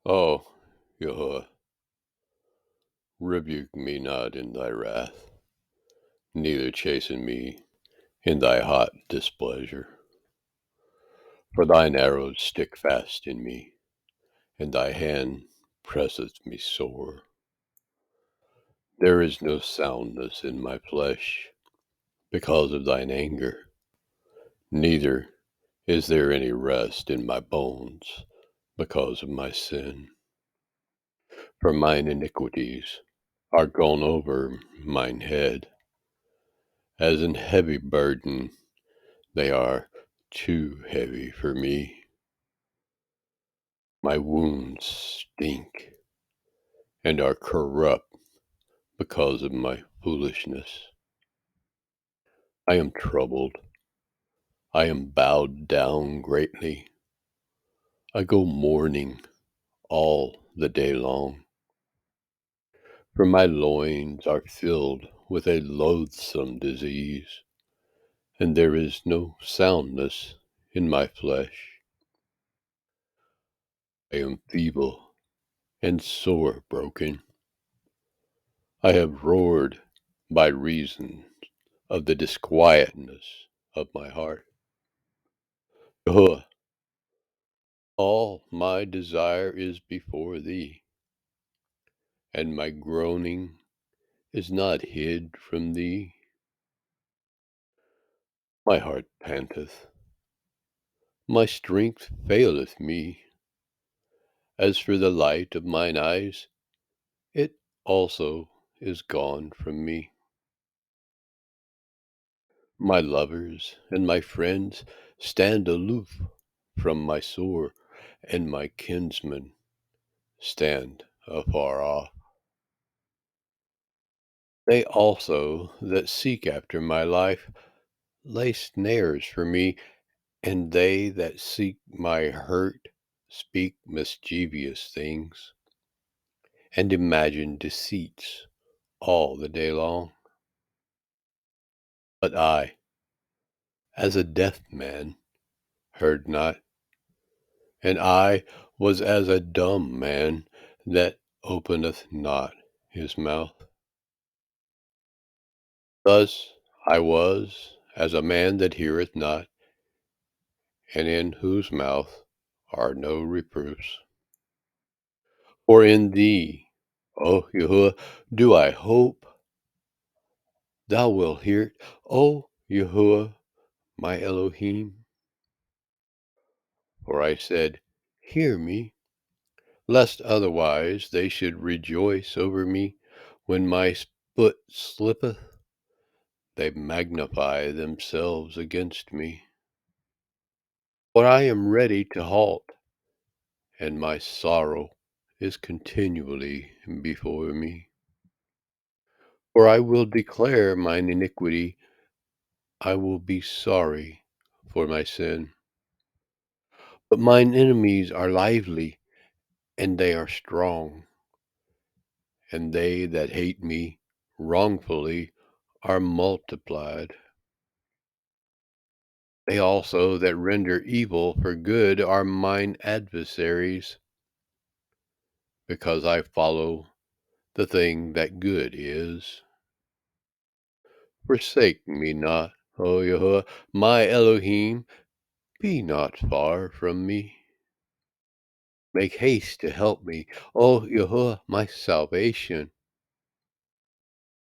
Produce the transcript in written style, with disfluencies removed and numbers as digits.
Oh, Yahuwah, rebuke me not in thy wrath, neither chasten me in thy hot displeasure. For thine arrows stick fast in me, and thy hand presseth me sore. There is no soundness in my flesh because of thine anger, neither is there any rest in my bones because of my sin. For mine iniquities are gone over mine head, as an heavy burden they are too heavy for me. My wounds stink and are corrupt because of my foolishness. I am troubled. I am bowed down greatly. I go mourning all the day long. For my loins are filled with a loathsome disease, and there is no soundness in my flesh. I am feeble and sore broken. I have roared by reason of the disquietness of my heart. Yahuwah, all my desire is before thee, and my groaning is not hid from thee. My heart panteth, my strength faileth me. As for the light of mine eyes, it also is gone from me. My lovers and my friends stand aloof from my sore, and my kinsmen stand afar off. They also that seek after my life lay snares for me, and they that seek my hurt speak mischievous things, and imagine deceits all the day long. But I, as a deaf man, heard not, and I was as a dumb man that openeth not his mouth. Thus I was as a man that heareth not, and in whose mouth are no reproofs. For in thee, O Yahuwah, do I hope. Thou wilt hear it, O Yahuwah, my Elohim. For I said, hear me, lest otherwise they should rejoice over me. When my foot slippeth, they magnify themselves against me. For I am ready to halt, and my sorrow is continually before me. For I will declare mine iniquity, I will be sorry for my sin. But mine enemies are lively, and they are strong, and they that hate me wrongfully are multiplied. They also that render evil for good are mine adversaries, because I follow the thing that good is. Forsake me not, O Yahuwah, my Elohim, be not far from me. Make haste to help me, O Yahuwah, my salvation.